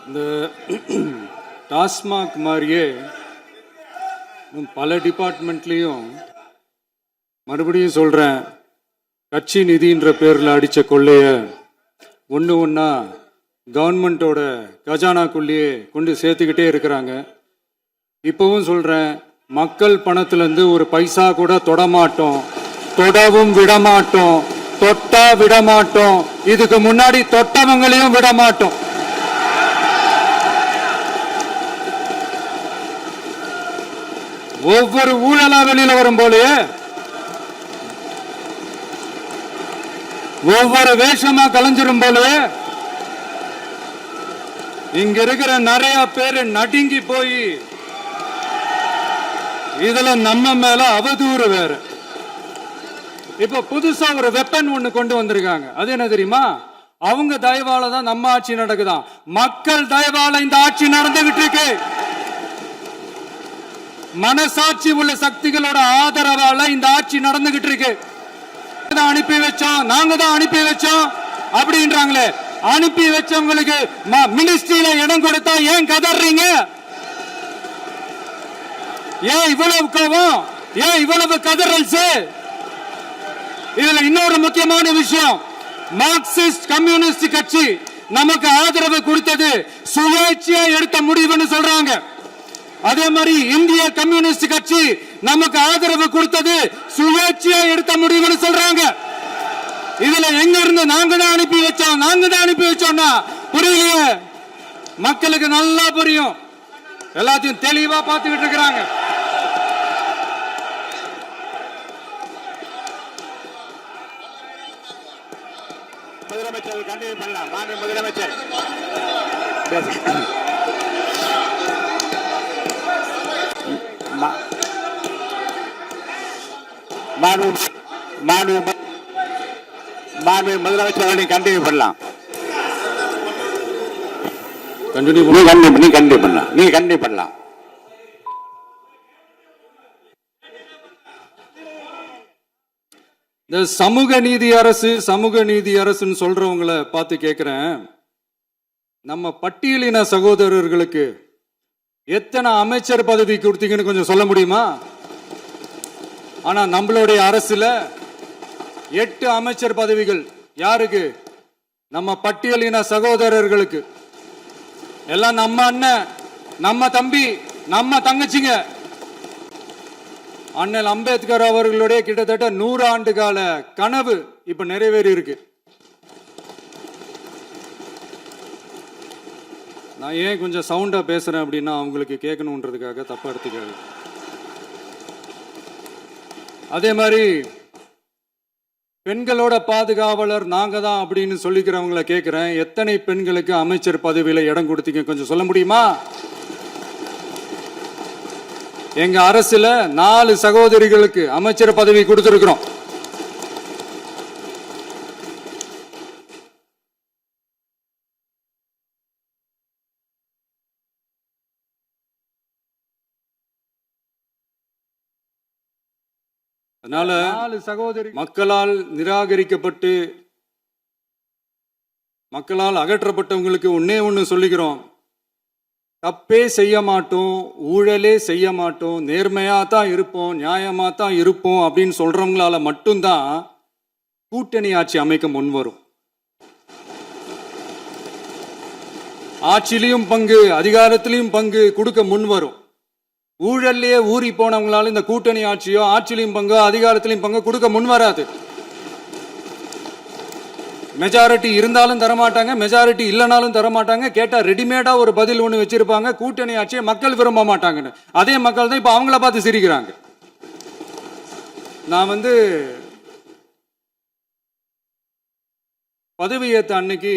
இந்த டாஸ்மாக் மாதிரியே பல டிபார்ட்மெண்ட்லேயும் மறுபடியும் சொல்கிறேன், கட்சி நிதின்ற பேரில் அடித்த கொள்ளைய ஒன்று ஒன்றா கவர்மெண்ட்டோட கஜானாக்குள்ளேயே கொண்டு சேர்த்துக்கிட்டே இருக்கிறாங்க. இப்போவும் சொல்கிறேன், மக்கள் பணத்திலேருந்து ஒரு பைசா கூட தொடமாட்டோம், தொடவும் விடமாட்டோம், தொட்டா விடமாட்டோம், இதுக்கு முன்னாடி தொட்டவங்களையும் விடமாட்டோம். ஒவ்வொரு ஊழலா வெளியில வரும் போலே, ஒவ்வொரு வேஷமா கலைஞ்சிரும் போலே, இங்க இருக்கிற நிறைய பேரு நடுங்கி போய் இதுல நம்ம மேல அவதூறு வேற. இப்ப புதுசா ஒரு வெப்பன் ஒண்ணு கொண்டு வந்திருக்காங்க. அது என்ன தெரியுமா? அவங்க தயவால தான் நம்ம ஆட்சி நடக்குதான். மக்கள் தயவால இந்த ஆட்சி நடந்துகிட்டு இருக்கு. மனசாட்சி உள்ள சக்திகளோட ஆதரவால இந்த ஆட்சி நடந்துகிட்டு இருக்கு. அனுப்பி வச்சோம், நாங்க தான் அனுப்பி வச்சோம் அப்படின்றாங்களே. அனுப்பி வச்சவங்களுக்கு மினிஸ்ட்ரியில இடம் கொடுத்தா ஏன் கதறீங்க? ஏன் இவ்வளவு கோபம்? ஏன் இவ்வளவு கதறல்ஸ்? இதுல இன்னொரு முக்கியமான விஷயம், மார்க்சிஸ்ட் கம்யூனிஸ்ட் கட்சி நமக்கு ஆதரவு கொடுத்தது சுயேட்சையா எடுத்த முடிவுன்னு சொல்றாங்க. அதே மாதிரி இந்திய கம்யூனிஸ்ட் கட்சி நமக்கு ஆதரவு கொடுத்தது சுயேட்சையா எடுத்த முடிவுன்னு சொல்றாங்க. இதுல எங்க இருந்து நாங்க தான் அனுப்பி வச்சோம், நாங்க தான் அனுப்பி வச்சோம்னா புரியலையே. மக்களுக்கு நல்லா புரியும், எல்லாத்தையும் தெளிவா பார்த்துக்கிட்டு இருக்கிறாங்க. முதலமைச்சர் கண்டினியூ பண்ணலாம். மாண்பு முதலமைச்சர் முதலமைச்சர் கண்டினியூ பண்ணலாம். நீ கண்டினியூ பண்ணலாம். இந்த சமூக நீதி அரசு, சமூக நீதி அரசுன்னு சொல்றவங்களை பார்த்து கேட்கிறேன், நம்ம பட்டியலின சகோதரர்களுக்கு எத்தனை அமைச்சர் பதவி கொடுத்தீங்கன்னு கொஞ்சம் சொல்ல முடியுமா? ஆனா நம்மளுடைய அரசுல 8 அமைச்சர் பதவிகள் யாருக்கு? நம்ம பட்டியலின சகோதரர்களுக்கு. எல்லாம் நம்ம அண்ணன், நம்ம தம்பி, நம்ம தங்கச்சிங்க. அண்ணல் அம்பேத்கர் அவர்களுடைய கிட்டத்தட்ட 100 ஆண்டு கால கனவு இப்ப நிறைவேறி இருக்கு. நான் ஏன் கொஞ்சம் சவுண்டா பேசுறேன் அப்படின்னா, அவங்களுக்கு கேட்கணுன்றதுக்காக தப்பா எடுத்துக்காது. அதே மாதிரி பெண்களோட பாதுகாவலர் நாங்க தான் அப்படின்னு சொல்லிக்கிறவங்களை கேட்கிறேன், எத்தனை பெண்களுக்கு அமைச்சர் பதவியில இடம் கொடுத்தீங்க கொஞ்சம் சொல்ல முடியுமா? எங்க அரசுல 4 சகோதரிகளுக்கு அமைச்சர் பதவி கொடுத்திருக்கிறோம். அதனால 4 சகோதரி மக்களால் நிராகரிக்கப்பட்டு மக்களால் அகற்றப்பட்டவங்களுக்கு ஒன்னே ஒன்று சொல்லிக்கிறோம், தப்பே செய்ய மாட்டோம், ஊழலே செய்ய மாட்டோம், நேர்மையா தான் இருப்போம், நியாயமா தான் இருப்போம் அப்படின்னு சொல்றவங்களால மட்டும்தான் கூட்டணி ஆட்சி அமைக்க முன் வரும். ஆட்சியிலையும் பங்கு, அதிகாரத்திலையும் பங்கு கொடுக்க முன் வரும். ஊழல்லையே ஊறி போனவங்களால இந்த கூட்டணி ஆட்சியோ, ஆட்சியிலையும் பங்கு, அதிகாரத்திலையும் பங்கு கொடுக்க முன் வராது. மெஜாரிட்டி இருந்தாலும் தரமாட்டாங்க, மெஜாரிட்டி இல்லைனாலும் தரமாட்டாங்க. கேட்டா ரெடிமேடா ஒரு பதில் ஒண்ணு வச்சிருப்பாங்க, கூட்டணி ஆட்சியை மக்கள் விரும்ப மாட்டாங்கன்னு. அதே மக்கள் தான் இப்ப அவங்கள பார்த்து சிரிக்கிறாங்க. நான் பதவி ஏற்ற அன்னைக்கு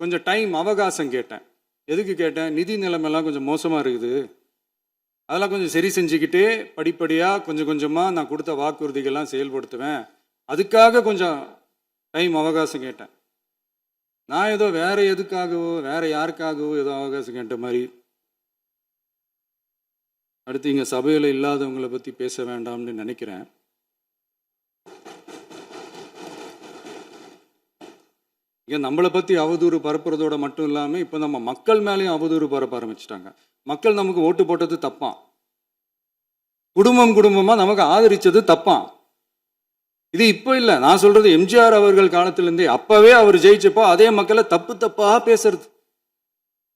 கொஞ்சம் டைம் அவகாசம் கேட்டேன். எதுக்கு கேட்டேன்? நிதி நிலைமைலாம் கொஞ்சம் மோசமா இருக்குது, அதெல்லாம் கொஞ்சம் சரி செஞ்சுக்கிட்டு படிப்படியா கொஞ்சம் கொஞ்சமா நான் கொடுத்த வாக்குறுதிகள்லாம் செயல்படுத்துவேன், அதுக்காக கொஞ்சம் டைம் அவகாசம் கேட்டேன். நான் ஏதோ வேற எதுக்காகவோ வேற யாருக்காகவோ ஏதோ அவகாசம் கேட்ட மாதிரி. அடுத்து இங்க சபையில இல்லாதவங்களை பத்தி பேச வேண்டாம்னு நினைக்கிறேன். இங்க நம்மளை பத்தி அவதூறு பரப்புறதோட மட்டும் இல்லாம இப்ப நம்ம மக்கள் மேலேயும் அவதூறு பரப்ப ஆரம்பிச்சிட்டாங்க. மக்கள் நமக்கு ஓட்டு போட்டது தப்பான், குடும்பம் குடும்பமா நமக்கு ஆதரிச்சது தப்பான். இது இப்ப இல்ல, நான் சொல்றது எம்ஜிஆர் அவர்கள் காலத்திலிருந்தே. அப்பவே அவர் ஜெயிச்சப்போ அதே மக்களை தப்பு தப்பா பேசுறது.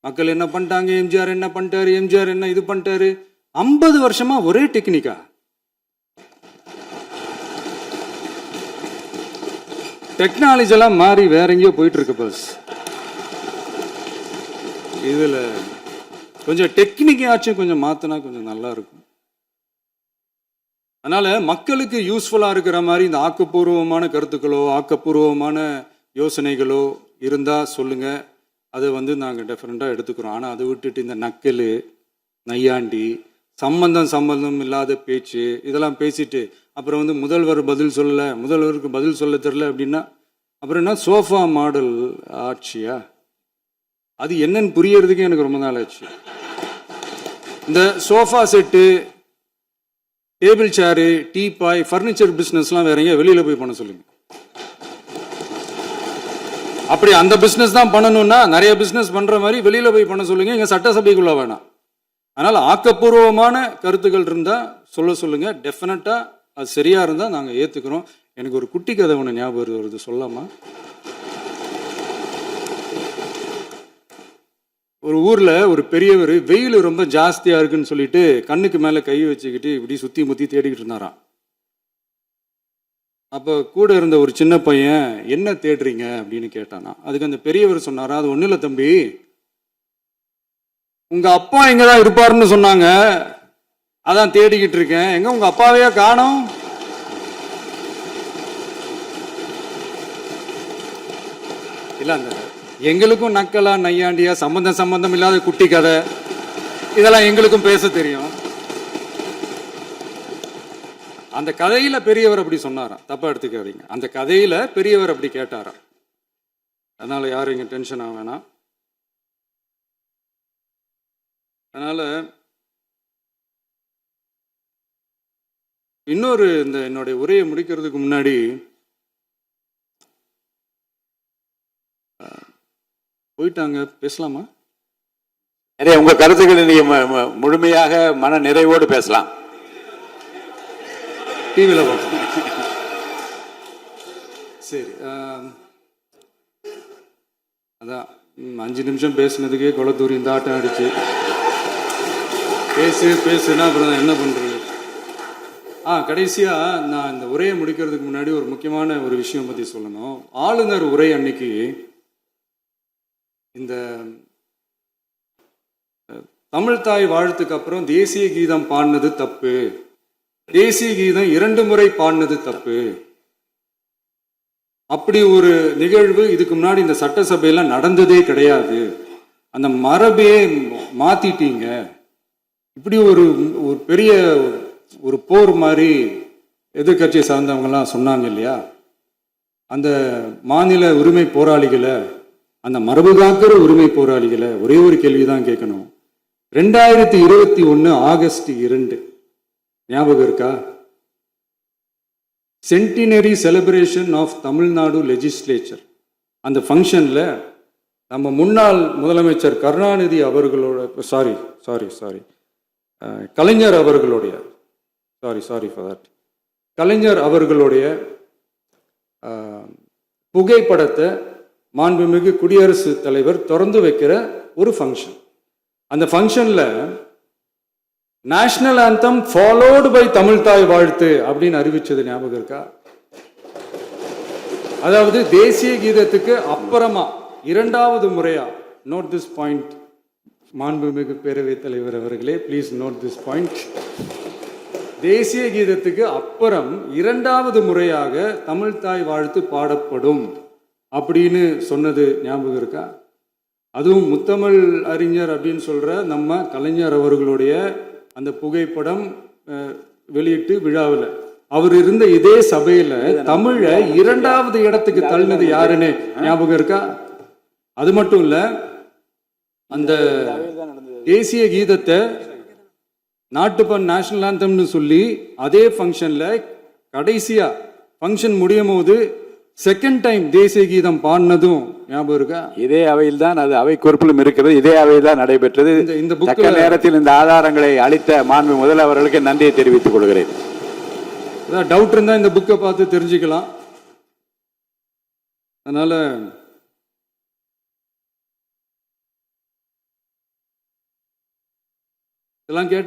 மக்கள் என்ன பண்ணிட்டாங்க, எம்ஜிஆர் என்ன பண்ணிட்டாரு, எம்ஜிஆர் என்ன இது பண்ணிட்டாரு. 50 வருஷமா ஒரே டெக்னிக்கா. டெக்னாலஜி எல்லாம் மாறி வேற எங்கேயோ போயிட்டு இருக்கு பஸ். இதுல கொஞ்சம் டெக்னிக்காச்சும் கொஞ்சம் மாத்தினா கொஞ்சம் நல்லா இருக்கும். அதனால மக்களுக்கு யூஸ்ஃபுல்லா இருக்கிற மாதிரி இந்த ஆக்கப்பூர்வமான கருத்துக்களோ ஆக்கப்பூர்வமான யோசனைகளோ இருந்தா சொல்லுங்க, அதை நாங்கள் டெஃபரெண்டா எடுத்துக்கிறோம். ஆனால் அதை விட்டுட்டு இந்த நக்கல் நையாண்டி சம்பந்தம் இல்லாத பேச்சு இதெல்லாம் பேசிட்டு அப்புறம் முதல்வர் பதில் சொல்லல, முதல்வருக்கு பதில் சொல்ல தெரியல அப்படின்னா அப்புறம் என்ன சோஃபா மாடல் ஆட்சியா? அது என்னன்னு புரியறதுக்கு எனக்கு ரொம்ப நாள் ஆச்சு. இந்த sofa set, table chair, teapoy, furniture பிஸ்னஸ்லாம் வேற எங்கேயா வெளியில போய் பண்ண சொல்லுங்க. அப்படி அந்த பிஸ்னஸ் தான் பண்ணணும்னா நிறைய பிஸ்னஸ் பண்ற மாதிரி வெளியில போய் பண்ண சொல்லுங்க, இங்க சட்டசபைக்குள்ள வேணாம். அதனால ஆக்கப்பூர்வமான கருத்துக்கள் இருந்தா சொல்லுங்க, டெஃபினட்டா அது சரியா இருந்தா நாங்க ஏத்துக்கிறோம். எனக்கு ஒரு குட்டி கதை ஒன்று ஞாபகம் வருது, சொல்லாமா? ஒரு ஊர்ல ஒரு பெரியவர் வெயில் ரொம்ப ஜாஸ்தியா இருக்குன்னு சொல்லிட்டு கண்ணுக்கு மேல கை வச்சுக்கிட்டு இப்படி சுத்தி முத்தி தேடிக்கிட்டு இருந்தாராம். அப்ப கூட இருந்த ஒரு சின்ன பையன் என்ன தேடுறீங்க அப்படின்னு கேட்டானா. அதுக்கு அந்த பெரியவர் சொன்னாரா, அது ஒண்ணு இல்ல தம்பி, உங்க அப்பா எங்கதான் இருப்பாருன்னு சொன்னாங்க, அதான் தேடிக்கிட்டு இருக்கேன். எங்க உங்க அப்பாவையா காணோம்? இல்ல அந்த எங்களுக்கும் நக்கலா நையாண்டியா சம்பந்தம் இல்லாத குட்டி கதை இதெல்லாம் எங்களுக்கும் பேச தெரியும். அந்த கதையில பெரியவர் அப்படி சொன்னாராம், தப்பா எடுத்துக்காதீங்க. அந்த கதையில பெரியவர் அப்படி கேட்டாராம். அதனால யாரும் இங்க டென்ஷன் ஆக வேணாம். அதனால இன்னொரு இந்த என்னுடைய உரையை முடிக்கிறதுக்கு முன்னாடி போயிட்டாங்க, பேசலாமா? உங்க கருத்துக்களை நீங்க முழுமையாக மன நிறைவோடு பேசலாம். டிவியில் பார்ப்போம். சரி, அதான் 5 நிமிஷம் பேசுனதுக்கே கொளத்தூரி இந்த ஆட்டம் அடிச்சு பேசுனா அப்புறம் என்ன பண்றது? கடைசியா நான் இந்த உரையை முடிக்கிறதுக்கு முன்னாடி ஒரு முக்கியமான ஒரு விஷயம் பத்தி சொல்லணும். ஆளுநர் உரை அன்னைக்கு இந்த தமிழ் தாய் வாழ்த்துக்கு அப்புறம் தேசிய கீதம் பாடினது தப்பு, தேசிய கீதம் 2 முறை பாடினது தப்பு, அப்படி ஒரு நிகழ்வு இதுக்கு முன்னாடி இந்த சட்டசபையில நடந்ததே கிடையாது, அந்த மரபே மாத்திட்டீங்க, இப்படி ஒரு பெரிய ஒரு போர் மாதிரி எதிர்கட்சியை சார்ந்தவங்கலாம் சொன்னாங்க இல்லையா? அந்த மாநில உரிமை போராளிகளை, அந்த மரபு காக்கிற உரிமை போராளிகளை ஒரே ஒரு கேள்விதான் கேட்கணும். 2021 ஆகஸ்ட் 2 ஞாபகம் இருக்கா? Centenary celebration of Tamil Nadu legislature. அந்த ஃபங்க்ஷன்ல நம்ம முன்னாள் முதலமைச்சர் கருணாநிதி அவர்களோட கலைஞர் அவர்களுடைய கலைஞர் அவர்களுடைய புகைப்படத்தை மாண்புமிகு குடியரசுத் தலைவர் திறந்து வைக்கிற ஒரு ஃபங்க்ஷன். அந்த ஃபங்க்ஷன்ல national anthem followed by Tamil Thai Vazhthu அப்படின்னு அறிவிச்சது ஞாபகம் இருக்கா? அதாவது தேசிய கீதத்துக்கு அப்புறமா 2வது முறையா, நோட் திஸ் பாயிண்ட் மாண்புமிகு பேரவைத் தலைவர் அவர்களே, ப்ளீஸ் நோட் திஸ் பாயிண்ட். தேசிய கீதத்துக்கு அப்புறம் 2வது முறையாக தமிழ் தாய் வாழ்த்து பாடப்படும் அப்படின்னு சொன்னது ஞாபகம் இருக்கா? அதுவும் முத்தமிழ் அறிஞர் அப்படின்னு சொல்ற நம்ம கலைஞர் அவர்களுடைய அந்த புகைப்படம் வெளியிட்டு விழாவில் அவர் இருந்த இதே சபையில தமிழை 2வது இடத்துக்கு தள்ளினது யாருன்னு ஞாபகம் இருக்கா? அது மட்டும் இல்ல, அந்த தேசிய கீதத்தை நாட்டுப்பண் நேஷனல் ஆந்தம்னு சொல்லி அதே ஃபங்க்ஷன்ல கடைசியா ஃபங்க்ஷன் முடியும் போது செகண்ட் டைம் தேசிய கீதம் பாடினதும் ஞாபகம் இருக்கா? இதே அவையில் தான், அது அவை குறிப்பிலும் இருக்கிறது, இதே அவையில் தான் நடைபெற்றது. இந்த தக்க நேரத்தில் இந்த ஆதாரங்களை அளித்த மாண்பு முதல் அவர்களுக்கு நன்றியை தெரிவித்துக் கொள்கிறேன். டவுட் இருந்தா இந்த புக்கை பார்த்து தெரிஞ்சுக்கலாம். அதனால இதெல்லாம் கேட்டு